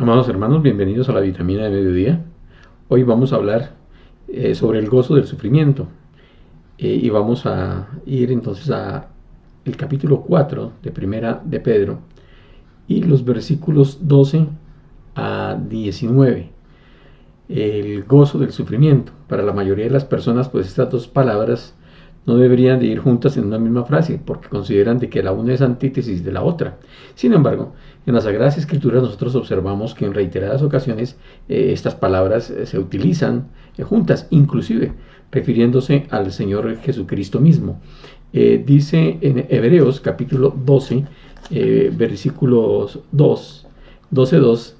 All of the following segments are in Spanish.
Amados hermanos, bienvenidos a la vitamina de mediodía. Hoy vamos a hablar sobre el gozo del sufrimiento y vamos a ir entonces a el capítulo 4 de Primera de Pedro y los versículos 12 a 19. El gozo del sufrimiento. Para la mayoría de las personas, pues estas dos palabras no deberían de ir juntas en una misma frase, porque consideran de que la una es antítesis de la otra. Sin embargo, en las Sagradas Escrituras nosotros observamos que en reiteradas ocasiones estas palabras se utilizan juntas, inclusive refiriéndose al Señor Jesucristo mismo. Dice en Hebreos capítulo 12, versículos 12:2,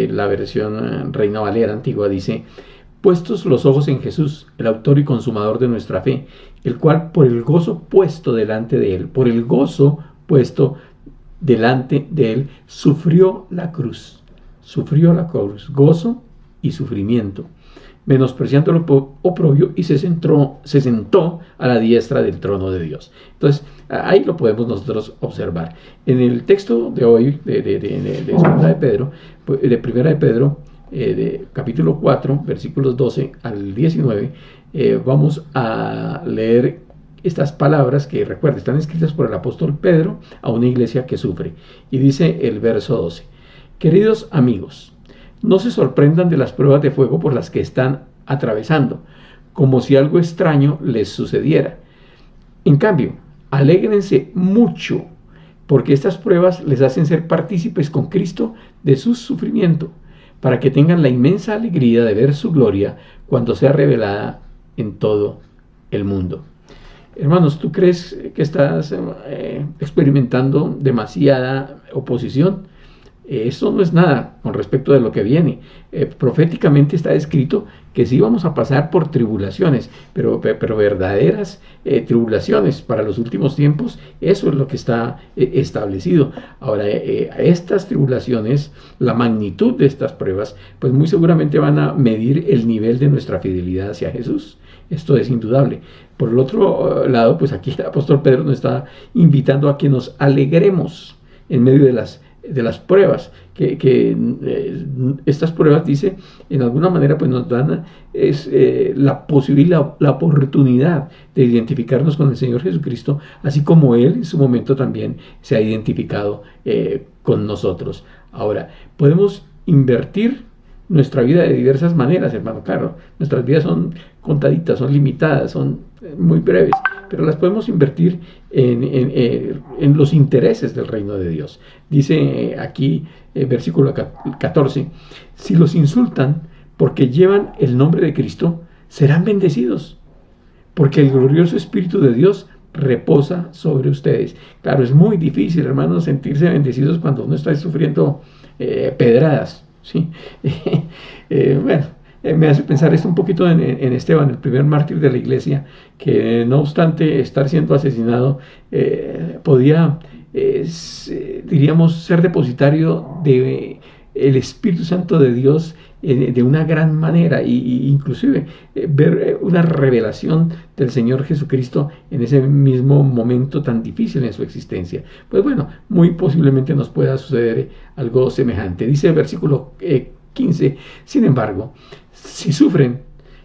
la versión Reina Valera antigua dice: puestos los ojos en Jesús, el autor y consumador de nuestra fe, el cual por el gozo puesto delante de él, sufrió la cruz, gozo y sufrimiento, menospreciando lo oprobio, y se sentó a la diestra del trono de Dios. Entonces, ahí lo podemos nosotros observar. En el texto de hoy, de Primera de Pedro, de capítulo 4, versículos 12 al 19, vamos a leer estas palabras que, recuerden, están escritas por el apóstol Pedro a una iglesia que sufre. Y dice el verso 12: queridos amigos, no se sorprendan de las pruebas de fuego por las que están atravesando, como si algo extraño les sucediera. En cambio, alégrense mucho, porque estas pruebas les hacen ser partícipes con Cristo de su sufrimiento, para que tengan la inmensa alegría de ver su gloria cuando sea revelada en todo el mundo. Hermanos, ¿tú crees que estás experimentando demasiada oposición? Eso no es nada con respecto de lo que viene. Proféticamente está escrito que sí vamos a pasar por tribulaciones, pero verdaderas tribulaciones para los últimos tiempos. Eso es lo que está establecido. Ahora, estas tribulaciones, la magnitud de estas pruebas, pues muy seguramente van a medir el nivel de nuestra fidelidad hacia Jesús. Esto es indudable. Por el otro lado, pues aquí el apóstol Pedro nos está invitando a que nos alegremos en medio de las pruebas, que estas pruebas, dice, en alguna manera pues nos dan la posibilidad, la oportunidad de identificarnos con el Señor Jesucristo, así como Él en su momento también se ha identificado con nosotros. Ahora, podemos invertir nuestra vida de diversas maneras, hermano. Claro, nuestras vidas son contaditas, son limitadas, son muy breves, pero las podemos invertir en los intereses del reino de Dios. Dice aquí, versículo 14: si los insultan porque llevan el nombre de Cristo, serán bendecidos, porque el glorioso Espíritu de Dios reposa sobre ustedes. Claro, es muy difícil, hermanos, sentirse bendecidos cuando uno está sufriendo pedradas, ¿sí? Bueno, me hace pensar esto un poquito en Esteban, el primer mártir de la iglesia, que no obstante estar siendo asesinado, podía, diríamos, ser depositario de el Espíritu Santo de Dios de una gran manera, y inclusive ver una revelación del Señor Jesucristo en ese mismo momento tan difícil en su existencia. Pues bueno, muy posiblemente nos pueda suceder algo semejante. Dice el versículo 15: sin embargo, si sufren,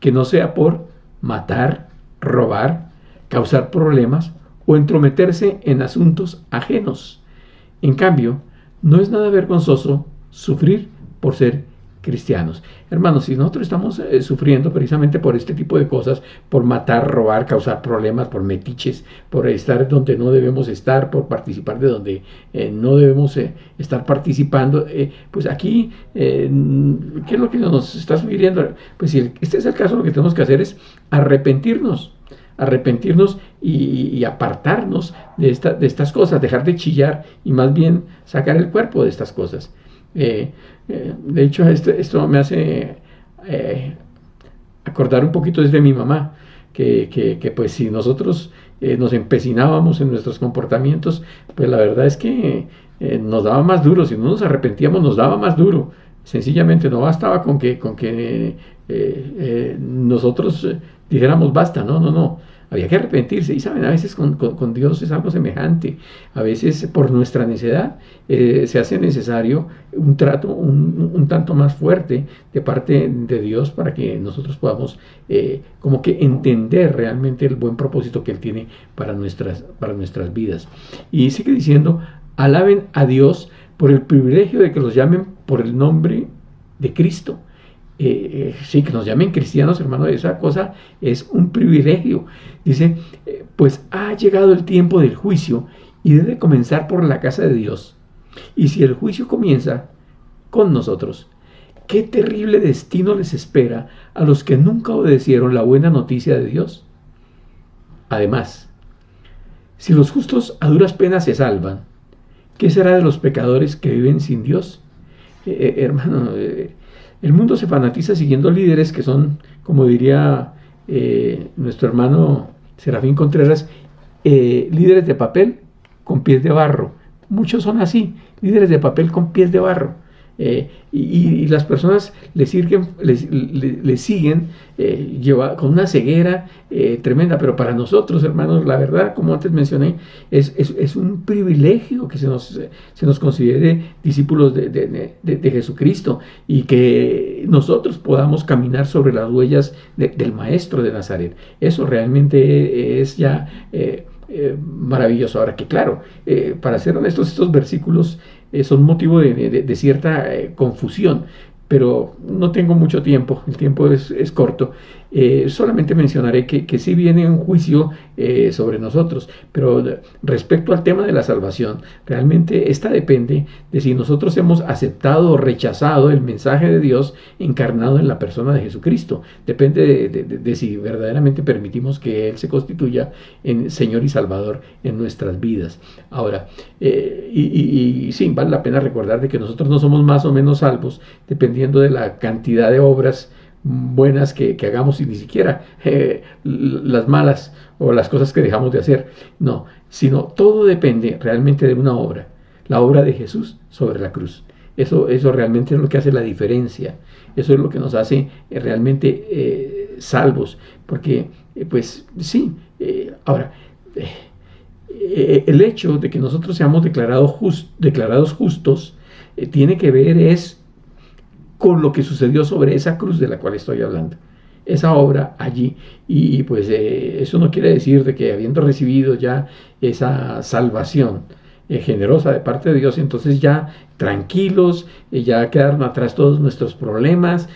que no sea por matar, robar, causar problemas o entrometerse en asuntos ajenos. En cambio, no es nada vergonzoso sufrir por ser cristianos. Hermanos, si nosotros estamos sufriendo precisamente por este tipo de cosas, por matar, robar, causar problemas, por metiches, por estar donde no debemos estar, por participar de donde no debemos estar participando, pues aquí, ¿qué es lo que nos está sugiriendo? Pues si este es el caso, lo que tenemos que hacer es arrepentirnos y apartarnos de estas cosas, dejar de chillar y más bien sacar el cuerpo de estas cosas. De hecho, esto me hace acordar un poquito desde mi mamá, que pues si nosotros nos empecinábamos en nuestros comportamientos, pues la verdad es que nos daba más duro. Si no nos arrepentíamos, nos daba más duro. Sencillamente no bastaba con que nosotros dijéramos basta, no. había que arrepentirse. Y saben, a veces con Dios es algo semejante. A veces por nuestra necedad se hace necesario un trato un tanto más fuerte de parte de Dios para que nosotros podamos como que entender realmente el buen propósito que Él tiene para nuestras vidas. Y sigue diciendo, alaben a Dios por el privilegio de que los llamen por el nombre de Cristo. Sí, que nos llamen cristianos, hermano, esa cosa es un privilegio. Dice, pues ha llegado el tiempo del juicio y debe comenzar por la casa de Dios. Y si el juicio comienza con nosotros, qué terrible destino les espera a los que nunca obedecieron la buena noticia de Dios. Además, si los justos a duras penas se salvan, ¿qué será de los pecadores que viven sin Dios? Hermano, el mundo se fanatiza siguiendo líderes que son, como diría nuestro hermano Serafín Contreras, líderes de papel con pies de barro. Muchos son así, líderes de papel con pies de barro. Y las personas le siguen con una ceguera tremenda, pero para nosotros, hermanos, la verdad, como antes mencioné, es un privilegio que se nos considere discípulos de Jesucristo y que nosotros podamos caminar sobre las huellas del Maestro de Nazaret. Eso realmente es ya maravilloso. Ahora que claro, para ser honestos, estos versículos son motivo de cierta confusión, pero no tengo mucho tiempo, el tiempo es corto. Solamente mencionaré que sí viene un juicio sobre nosotros, pero respecto al tema de la salvación, realmente esta depende de si nosotros hemos aceptado o rechazado el mensaje de Dios encarnado en la persona de Jesucristo. Depende de si verdaderamente permitimos que Él se constituya en Señor y Salvador en nuestras vidas. Ahora, y sí, vale la pena recordar de que nosotros no somos más o menos salvos dependiendo de la cantidad de obras buenas que hagamos y ni siquiera las malas o las cosas que dejamos de hacer. No, sino todo depende realmente de una obra, la obra de Jesús sobre la cruz. Eso realmente es lo que hace la diferencia. Eso es lo que nos hace realmente salvos. Porque, pues sí, ahora, el hecho de que nosotros seamos declarados justos tiene que ver con lo que sucedió sobre esa cruz de la cual estoy hablando, esa obra allí. Y pues eso no quiere decir de que habiendo recibido ya esa salvación generosa de parte de Dios, entonces ya tranquilos, ya quedaron atrás todos nuestros problemas,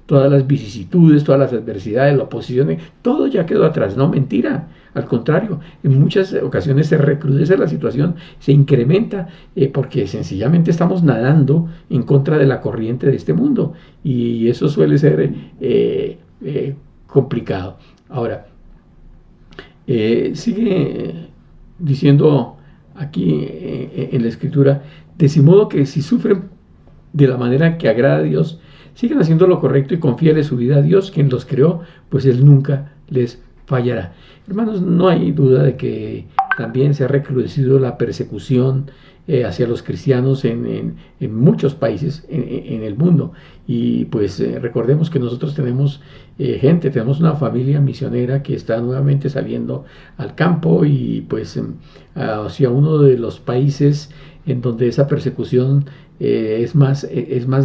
todas las vicisitudes, todas las adversidades, la oposición, todo ya quedó atrás. No, mentira. Al contrario, en muchas ocasiones se recrudece la situación, se incrementa porque sencillamente estamos nadando en contra de la corriente de este mundo y eso suele ser complicado. Ahora, sigue diciendo aquí en la Escritura, de modo que si sufren de la manera que agrada a Dios, siguen haciendo lo correcto y confíen su vida a Dios, quien los creó, pues Él nunca les fallará. Hermanos, no hay duda de que también se ha recrudecido la persecución hacia los cristianos en muchos países en el mundo. Y pues recordemos que nosotros tenemos tenemos una familia misionera que está nuevamente saliendo al campo y pues hacia uno de los países en donde esa persecución es más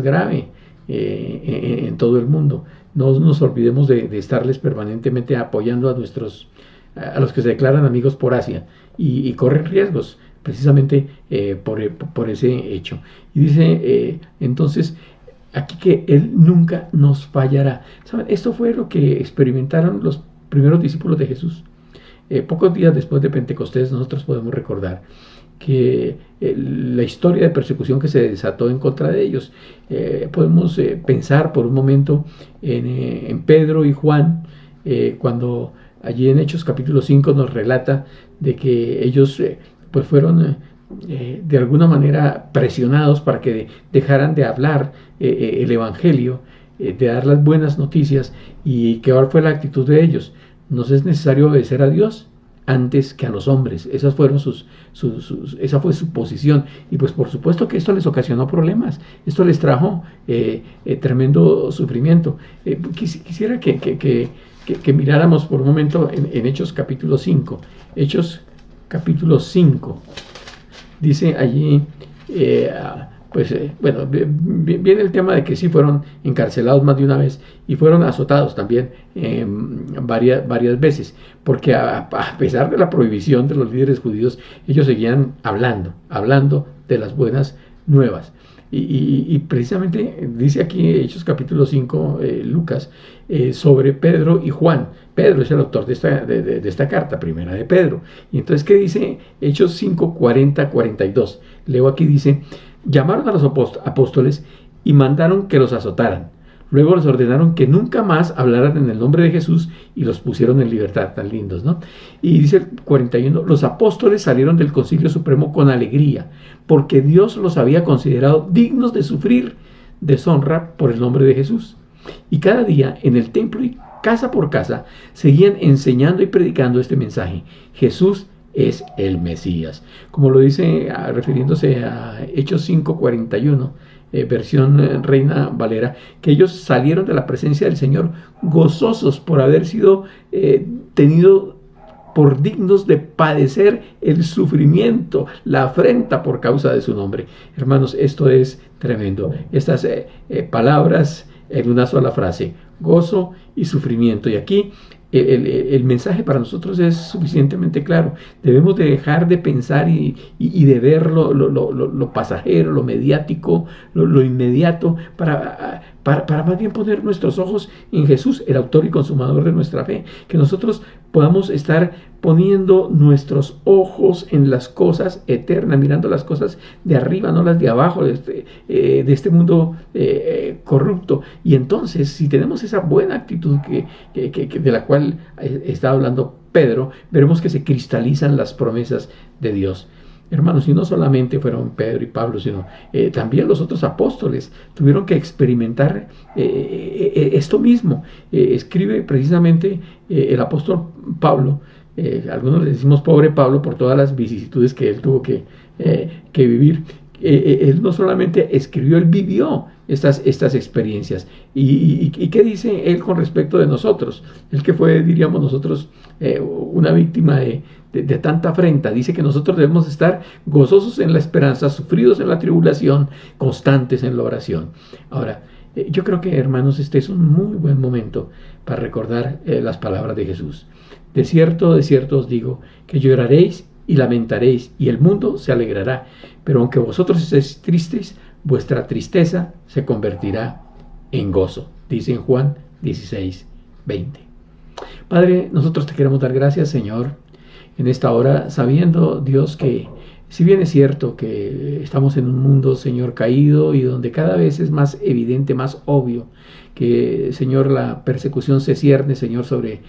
grave en todo el mundo. No nos olvidemos de estarles permanentemente apoyando a los que se declaran amigos por Asia y corren riesgos precisamente por ese hecho. Y dice entonces aquí que Él nunca nos fallará. ¿Saben? Esto fue lo que experimentaron los primeros discípulos de Jesús. Pocos días después de Pentecostés nosotros podemos recordar que la historia de persecución que se desató en contra de ellos. Podemos pensar por un momento en Pedro y Juan, cuando allí en Hechos capítulo 5 nos relata de que ellos pues fueron de alguna manera presionados para que dejaran de hablar el Evangelio, de dar las buenas noticias. ¿Y qué fue la actitud de ellos? Nos es necesario obedecer a Dios antes que a los hombres. Esa fue su posición. Y pues por supuesto que esto les ocasionó problemas. Esto les trajo tremendo sufrimiento. Quisiera que que miráramos por un momento en Hechos capítulo 5. Hechos capítulo 5. Dice allí, bueno, viene el tema de que sí fueron encarcelados más de una vez y fueron azotados también varias veces, porque a pesar de la prohibición de los líderes judíos, ellos seguían hablando de las buenas nuevas. Y precisamente dice aquí Hechos capítulo 5, Lucas, sobre Pedro y Juan. Pedro es el autor de esta carta, primera de Pedro. Y entonces, ¿qué dice Hechos 5, 40, 42? Leo aquí, dice: llamaron a los apóstoles y mandaron que los azotaran. Luego les ordenaron que nunca más hablaran en el nombre de Jesús y los pusieron en libertad. Tan lindos, ¿no? Y dice el 41, los apóstoles salieron del Concilio Supremo con alegría, porque Dios los había considerado dignos de sufrir deshonra por el nombre de Jesús. Y cada día en el templo y casa por casa seguían enseñando y predicando este mensaje: Jesús es el Mesías. Como lo dice refiriéndose a Hechos 5, 41, versión Reina Valera, que ellos salieron de la presencia del Señor gozosos por haber sido tenido por dignos de padecer el sufrimiento, la afrenta por causa de su nombre. Hermanos, esto es tremendo. Estas palabras en una sola frase: gozo y sufrimiento. Y aquí el mensaje para nosotros es suficientemente claro. Debemos de dejar de pensar y de ver lo pasajero, lo mediático, lo inmediato, para más bien poner nuestros ojos en Jesús, el autor y consumador de nuestra fe. Que nosotros podamos estar poniendo nuestros ojos en las cosas eternas, mirando las cosas de arriba, no las de abajo, de este mundo corrupto. Y entonces, si tenemos esa buena actitud de la cual está hablando Pedro, veremos que se cristalizan las promesas de Dios. Hermanos, y no solamente fueron Pedro y Pablo, sino también los otros apóstoles tuvieron que experimentar esto mismo. Escribe precisamente el apóstol Pablo. Algunos le decimos pobre Pablo por todas las vicisitudes que él tuvo que vivir. Él no solamente escribió, él vivió estas experiencias. ¿Y qué dice él con respecto de nosotros? El que fue, diríamos nosotros, una víctima de tanta afrenta. Dice que nosotros debemos estar gozosos en la esperanza, sufridos en la tribulación, constantes en la oración. Ahora, yo creo que, hermanos, este es un muy buen momento para recordar las palabras de Jesús. De cierto os digo, que lloraréis y lamentaréis, y el mundo se alegrará. Pero aunque vosotros estéis tristes, vuestra tristeza se convertirá en gozo. Dice en Juan 16, 20. Padre, nosotros te queremos dar gracias, Señor, en esta hora, sabiendo, Dios, que si bien es cierto que estamos en un mundo, Señor, caído, y donde cada vez es más evidente, más obvio, que, Señor, la persecución se cierne, Señor, sobre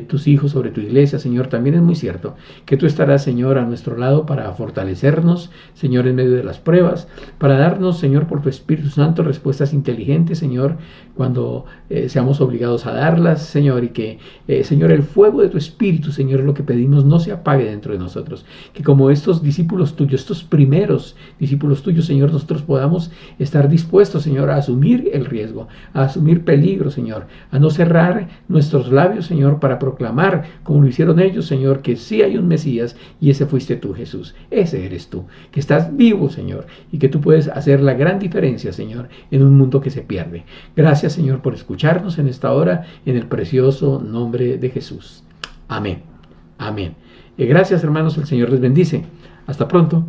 tus hijos, sobre tu iglesia, Señor, también es muy cierto que tú estarás, Señor, a nuestro lado para fortalecernos, Señor, en medio de las pruebas, para darnos, Señor, por tu Espíritu Santo, respuestas inteligentes, Señor, cuando seamos obligados a darlas, Señor, y que, Señor, el fuego de tu Espíritu, Señor, lo que pedimos, no se apague dentro de nosotros, que como estos discípulos tuyos, estos primeros discípulos tuyos, Señor, nosotros podamos estar dispuestos, Señor, a asumir el riesgo, a asumir peligro, Señor, a no cerrar nuestros labios, Señor, para proclamar, como lo hicieron ellos, Señor, que sí hay un Mesías, y ese fuiste tú, Jesús. Ese eres tú, que estás vivo, Señor, y que tú puedes hacer la gran diferencia, Señor, en un mundo que se pierde. Gracias, Señor, por escucharnos en esta hora, en el precioso nombre de Jesús. Amén. Amén. Gracias, hermanos, el Señor les bendice. Hasta pronto.